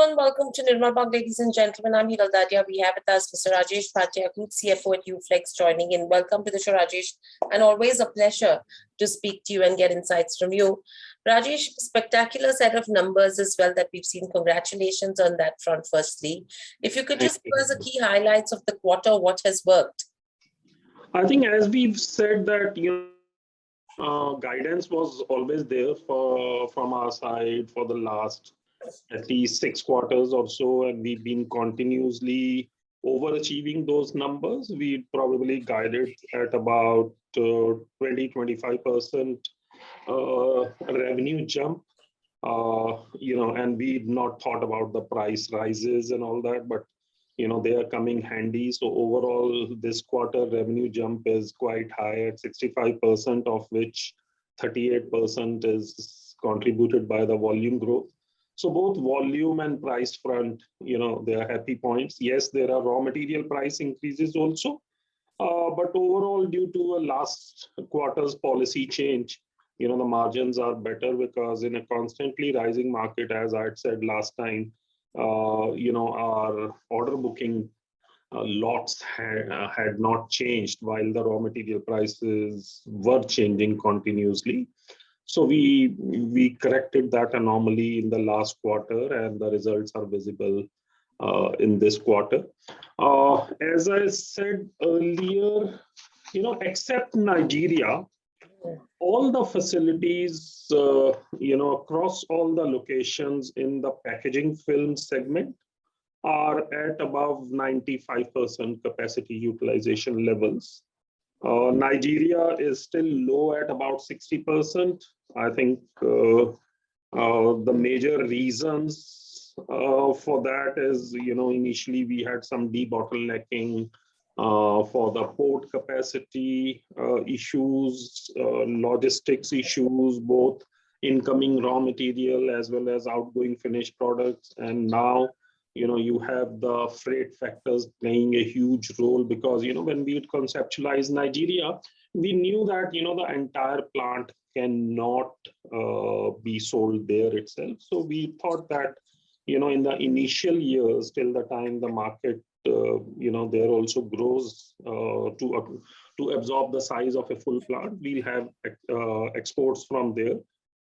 warm welcome to Nirmal, ladies and gentlemen. I'm Hiral Dadia. We have with us Mr. Rajesh Bhatia, Group CFO at UFlex, joining in. Welcome to the show, Rajesh, and always a pleasure to speak to you and get insights from you. Rajesh, spectacular set of numbers as well that we've seen. Congratulations on that front, firstly. If you could just give us the key highlights of the quarter, what has worked? I think as we've said that, guidance was always there from our side for the last at least 6 quarters or so, and we've been continuously overachieving those numbers. We probably guided at about 20-25% revenue jump, and we've not thought about the price rises and all that, but they are coming handy. So overall, this quarter revenue jump is quite high at 65%, of which 38% is contributed by the volume growth. So both volume and price front, they are happy points. Yes, there are raw material price increases also, but overall, due to a last quarter's policy change, the margins are better because in a constantly rising market, as I had said last time, our order booking lots had not changed while the raw material prices were changing continuously. So we corrected that anomaly in the last quarter, and the results are visible in this quarter. As I said earlier, except Nigeria, all the facilities, across all the locations in the packaging film segment are at above 95% capacity utilization levels. Nigeria is still low at about 60%. I think the major reasons for that is, initially we had some debottlenecking for the port capacity issues, logistics issues, both incoming raw material as well as outgoing finished products. And now, you have the freight factors playing a huge role because, when we conceptualized Nigeria, we knew that, the entire plant cannot be sold there itself. So we thought that, in the initial years, till the time the market there also grows to absorb the size of a full plant, we'll have exports from there.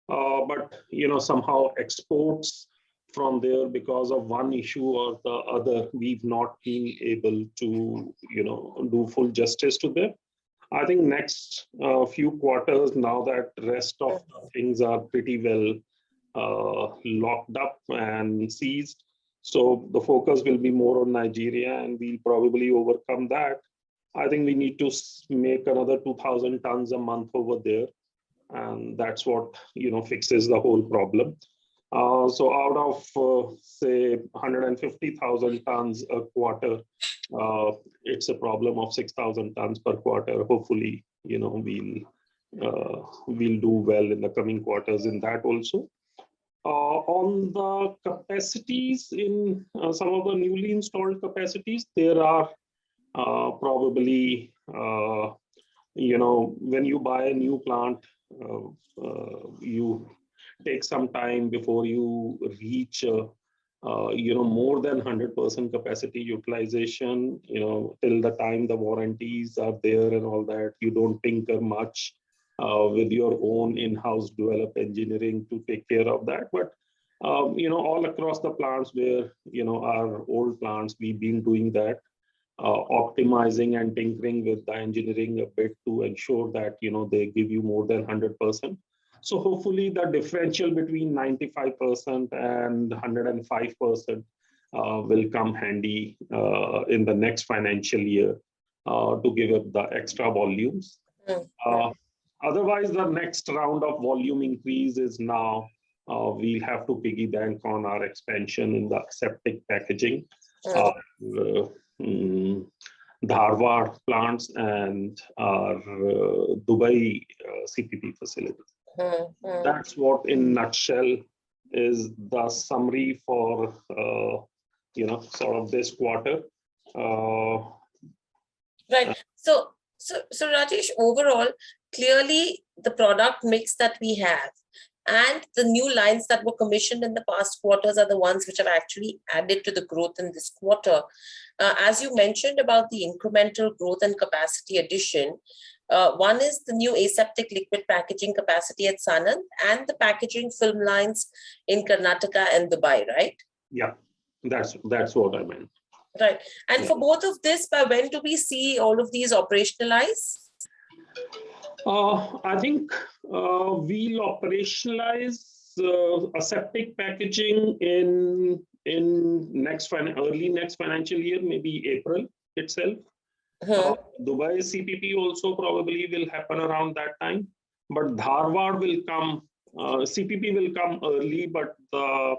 But somehow exports from there, because of one issue or the other, we've not been able to do full justice to them. I think next few quarters, now that rest of things are pretty well locked up and seized, so the focus will be more on Nigeria, and we'll probably overcome that. I think we need to make another 2,000 tons a month over there, and that's what fixes the whole problem. So out of say 150,000 tons a quarter, it's a problem of 6,000 tons per quarter. Hopefully, we'll do well in the coming quarters in that also. On the capacities, in some of the newly installed capacities, there are probably, when you buy a new plant, you take some time before you reach, more than 100% capacity utilization, till the time the warranties are there and all that. You don't tinker much with your own in-house developed engineering to take care of that. But, all across the plants where, our old plants, we've been doing that, optimizing and tinkering with the engineering a bit to ensure that, they give you more than 100%. So hopefully the differential between 95% and 105% will come handy in the next financial year to give up the extra volumes. Otherwise, the next round of volume increase is now we'll have to piggyback on our expansion in the aseptic packaging, Dharwad plants and our Dubai CPP facility. That's what, in nutshell, is the summary for sort of this quarter. Right. So Rajesh, overall, clearly the product mix that we have And the new lines that were commissioned in the past quarters are the ones which have actually added to the growth in this quarter. As you mentioned about the incremental growth and capacity addition, one is the new aseptic liquid packaging capacity at Sanand and the packaging film lines in Karnataka and Dubai, right? Yeah, that's what I meant. Right. And for both of this, by when do we see all of these operationalize? I think we'll operationalize aseptic packaging in early next financial year, maybe April itself. Dubai CPP also probably will happen around that time, but Dharwad will come. CPP will come early, but the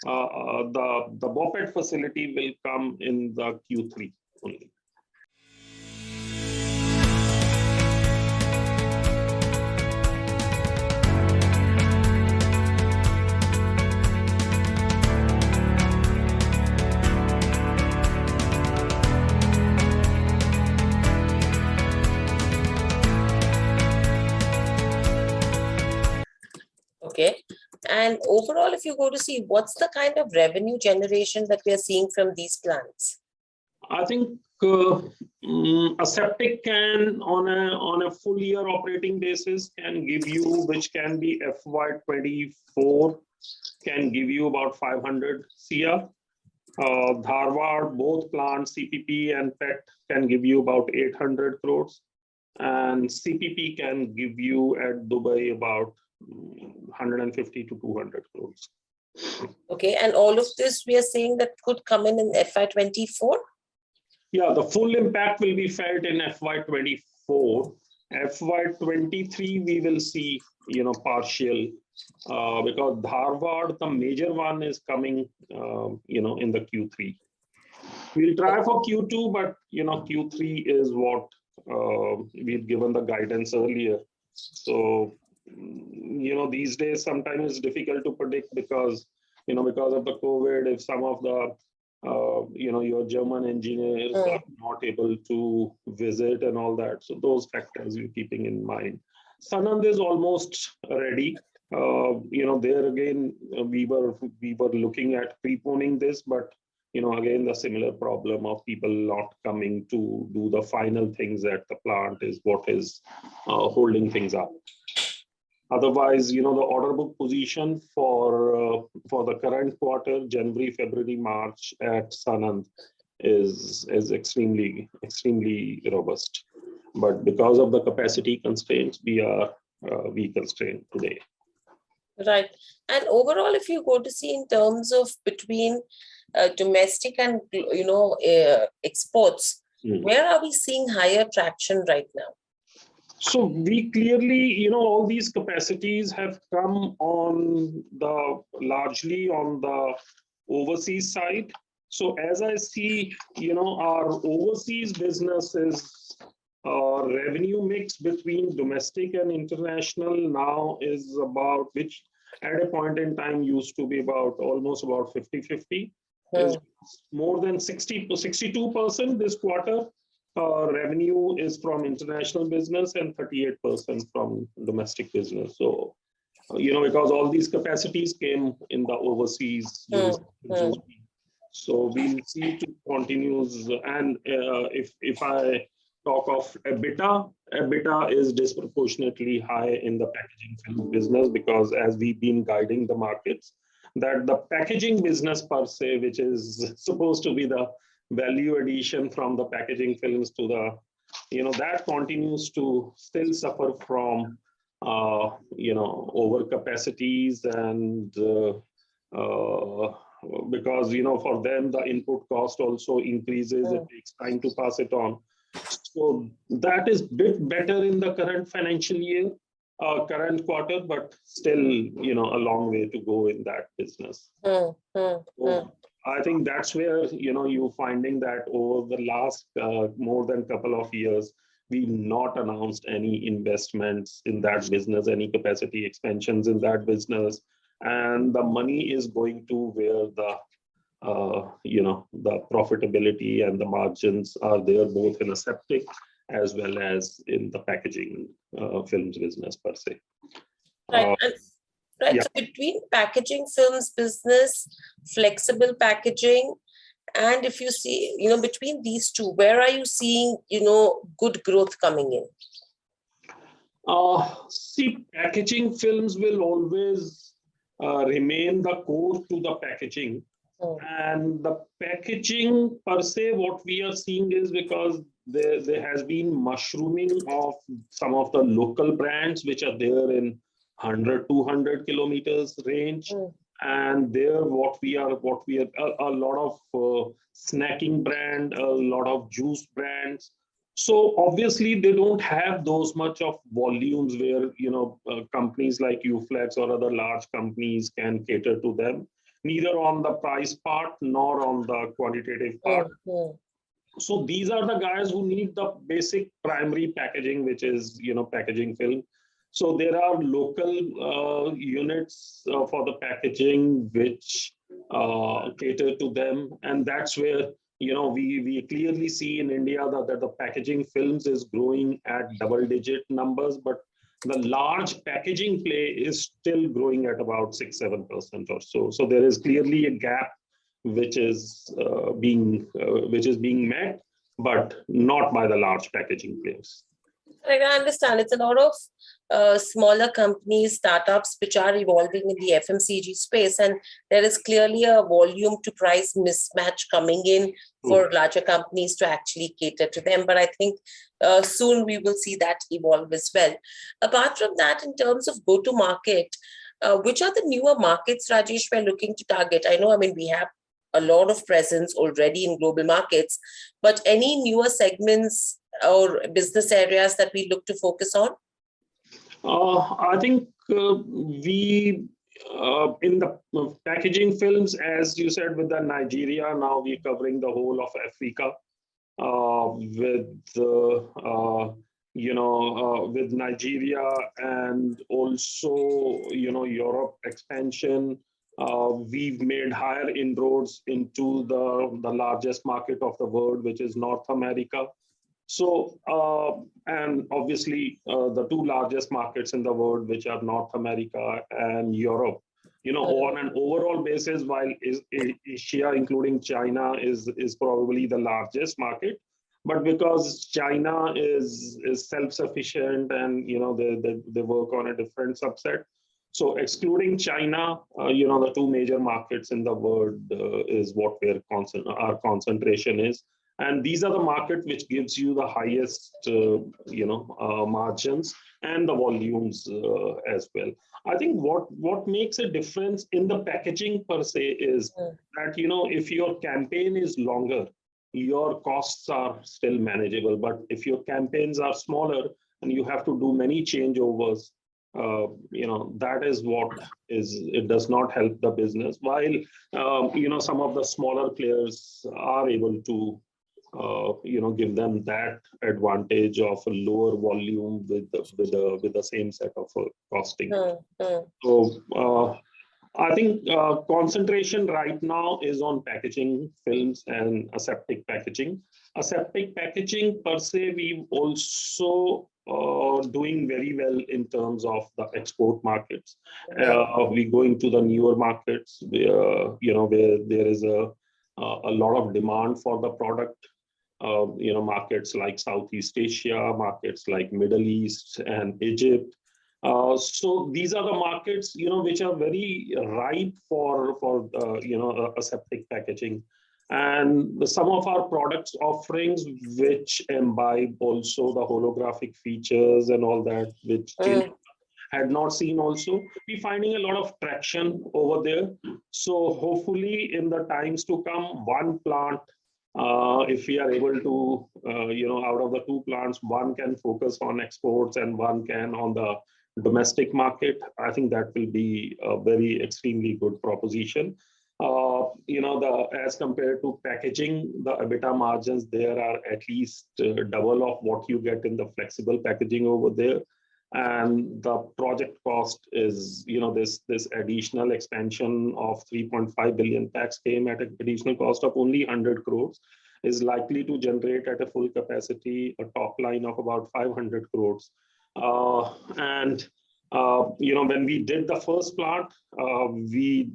BOPET facility will come in the Q3 only. Okay. And overall, if you go to see what's the kind of revenue generation that we are seeing from these plants? I think aseptic can on a full year operating basis can give you, which can be FY24, can give you about 500 CR. Dharwad, both plants, CPP and PET, can give you about 800 crores. And CPP can give you at Dubai about 150 to 200 crores. Okay, and all of this we are saying that could come in FY24? Yeah, the full impact will be felt in FY24. FY23 we will see, partial, because Dharwad, the major one, is coming, in the Q3. We'll try for Q2, but Q3 is what we've given the guidance earlier. So these days sometimes it's difficult to predict because of the COVID, if some of the your German engineers are not able to visit and all that. So those factors you're keeping in mind. Sanand is almost ready. There again, we were looking at preponing this, but again, the similar problem of people not coming to do the final things at the plant is what is holding things up. Otherwise, the order book position for the current quarter, January, February, March at Sanand is extremely robust. But because of the capacity constraints, we are constrained today. Right. And overall, if you go to see in terms of between domestic and exports, where are we seeing higher traction right now? So we clearly, all these capacities have come largely on the overseas side. So as I see, our overseas businesses revenue mix between domestic and international now is about, which at a point in time used to be almost about 50-50. Is more than 62% this quarter. Revenue is from international business and 38% from domestic business. So, because all these capacities came in the overseas. So we'll see it continues. And if I talk of EBITDA is disproportionately high in the packaging film business, because as we've been guiding the markets, that the packaging business per se, which is supposed to be the value addition from the packaging films to the, that continues to still suffer from, over capacities and because, for them, the input cost also increases. It takes time to pass it on. So that is a bit better in the current financial year, current quarter, but still, a long way to go in that business. So I think that's where, you're finding that over the last more than couple of years, we've not announced any investments in that business, any capacity expansions in that business. And the money is going to where the profitability and the margins are there, both in aseptic as well as in the packaging films business per se. Right. Right. Yeah. So between packaging films business, flexible packaging, and if you see, between these two, where are you seeing, good growth coming in? See, packaging films will always remain the core to the packaging. And the packaging per se, what we are seeing is because there has been mushrooming of some of the local brands which are there in 100, 200 kilometers range. And there, a lot of snacking brand, a lot of juice brands. So obviously they don't have those much of volumes where, companies like Uflex or other large companies can cater to them, neither on the price part nor on the quantitative part. So these are the guys who need the basic primary packaging, which is, packaging film. So there are local units for the packaging which cater to them, and that's where we clearly see in India that the packaging films is growing at double-digit numbers, but the large packaging play is still growing at about 6-7% or so. So there is clearly a gap which is being met, but not by the large packaging players. I understand it's a lot of smaller companies, startups, which are evolving in the FMCG space, and there is clearly a volume to price mismatch coming in for larger companies to actually cater to them. But I think soon we will see that evolve as well. Apart from that, in terms of go-to-market, which are the newer markets, Rajesh, we're looking to target? We have a lot of presence already in global markets, but any newer segments or business areas that we look to focus on? I think we in the packaging films, as you said, with the Nigeria, now we're covering the whole of Africa with Nigeria, and also Europe expansion. We've made higher inroads into the largest market of the world, which is North America. So, and obviously the two largest markets in the world, which are North America and Europe. On an overall basis, while Asia, including China, is probably the largest market, but because China is self-sufficient and they work on a different subset. So excluding China, the two major markets in the world is what our concentration is. And these are the market which gives you the highest, margins and the volumes as well. I think what makes a difference in the packaging per se is that, if your campaign is longer, your costs are still manageable. But if your campaigns are smaller and you have to do many changeovers, that is it does not help the business. While, some of the smaller players are able to give them that advantage of a lower volume with the same set of costing. So I think concentration right now is on packaging films and aseptic packaging. Aseptic packaging per se, we also doing very well in terms of the export markets. We going to the newer markets where there is a lot of demand for the product. Markets like Southeast Asia, markets like Middle East and Egypt. So these are the markets, which are very ripe for aseptic packaging. And some of our products offerings, which imbibe also the holographic features and all that, which had not seen also, we're finding a lot of traction over there. So hopefully in the times to come, one plant, if we are able to, out of the two plants, one can focus on exports and one can on the domestic market, I think that will be a very extremely good proposition. As compared to packaging, the EBITDA margins there are at least double of what you get in the flexible packaging over there. And the project cost is, this additional expansion of 3.5 billion packs came at an additional cost of only 100 crores, is likely to generate at a full capacity a top line of about 500 crores. And when we did the first plant, we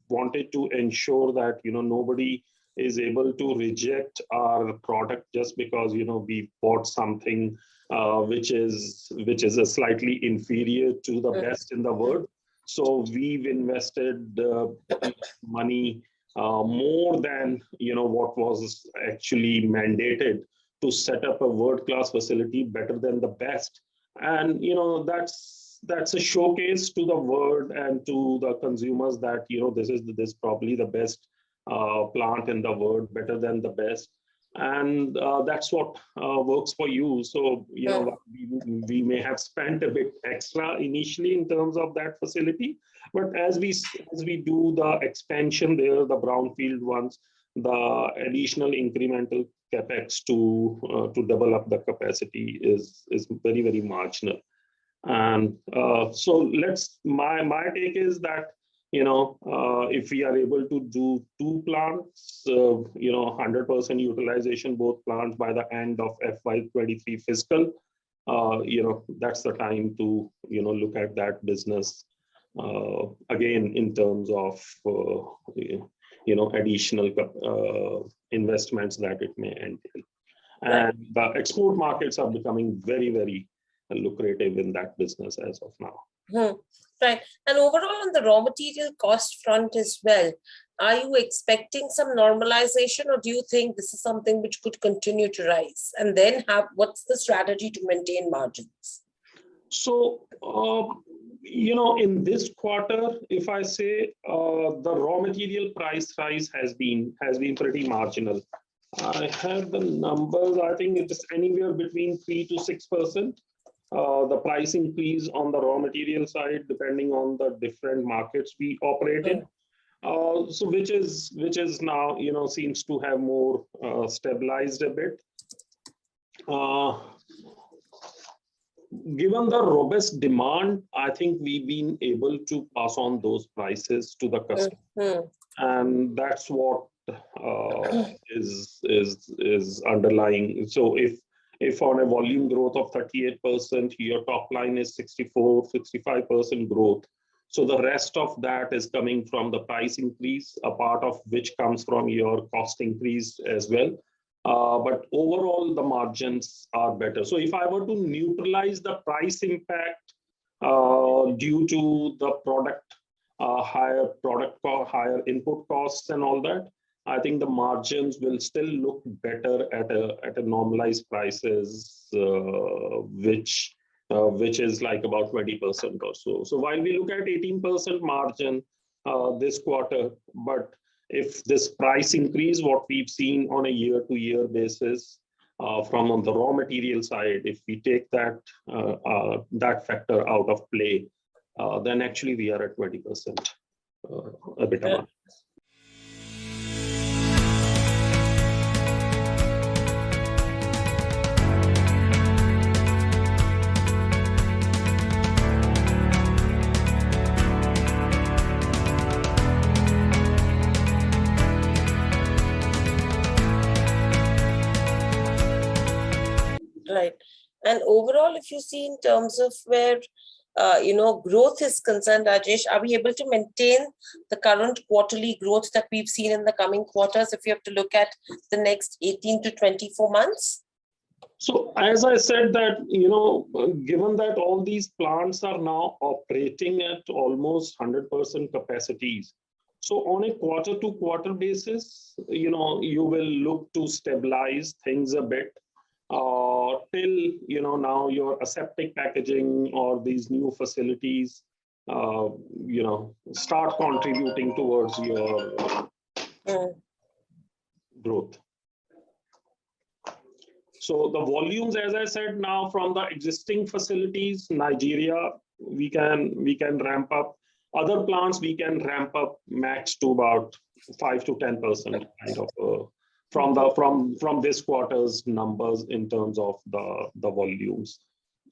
wanted to ensure that nobody is able to reject our product just because we bought something which is a slightly inferior to the best in the world. So we've invested money more than what was actually mandated to set up a world-class facility better than the best. And that's a showcase to the world and to the consumers that this probably the best plant in the world, better than the best. And that's what works for you. So we may have spent a bit extra initially in terms of that facility, but as we do the expansion there, the brownfield ones, the additional incremental capex to develop the capacity is very, very marginal. And so my take is that if we are able to do 2 plants, 100% utilization, both plants by the end of FY23 fiscal, that's the time to look at that business again in terms of additional investments that it may entail. And the export markets are becoming very, very lucrative in that business as of now. Right. And overall on the raw material cost front as well, are you expecting some normalization, or do you think this is something which could continue to rise? And then what's the strategy to maintain margins? So, in this quarter, if I say the raw material price rise has been pretty marginal. I have the numbers. I think it is anywhere between 3 to 6%. The price increase on the raw material side, depending on the different markets we operate in. So which is now seems to have more stabilized a bit. Given the robust demand, I think we've been able to pass on those prices to the customer, and that's what is underlying. So if on a volume growth of 38%, your top line is 65% growth. So the rest of that is coming from the price increase, a part of which comes from your cost increase as well. But overall, the margins are better. So if I were to neutralize the price impact due to the higher input costs and all that, I think the margins will still look better at a normalized prices, which is like about 20% or so. So while we look at 18% margin this quarter, but if this price increase, what we've seen on a year-to-year basis from on the raw material side, if we take that factor out of play, then actually we are at 20% EBITDA margin. Right. And overall, if you see in terms of where, growth is concerned, Rajesh, are we able to maintain the current quarterly growth that we've seen in the coming quarters if you have to look at the next 18 to 24 months? So as I said that, given that all these plants are now operating at almost 100% capacities, so on a quarter-to-quarter basis, you will look to stabilize things a bit. Till now your aseptic packaging or these new facilities start contributing towards your growth. So the volumes, as I said, now from the existing facilities, Nigeria, we can ramp up. Other plants we can ramp up max to about 5 to 10% kind of from this quarter's numbers in terms of the volumes.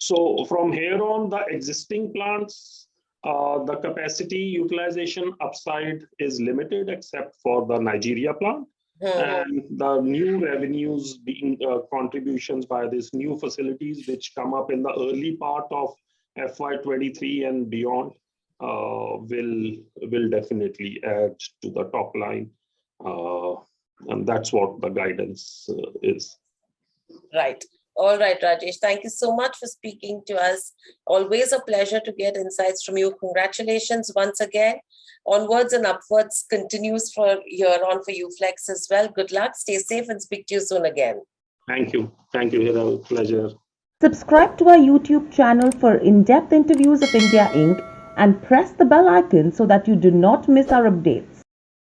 So from here on, the existing plants, the capacity utilization upside is limited except for the Nigeria plant. And the new revenues being contributions by these new facilities which come up in the early part of FY23 and beyond will definitely add to the top line, and that's what the guidance is. Right. All right, Rajesh. Thank you so much for speaking to us. Always a pleasure to get insights from you. Congratulations once again. Onwards and upwards continues for here on for Uflex as well. Good luck. Stay safe and speak to you soon again. Thank you. Thank you, Hiral. Pleasure. Subscribe to our YouTube channel for in-depth interviews of India Inc. and press the bell icon so that you do not miss our updates.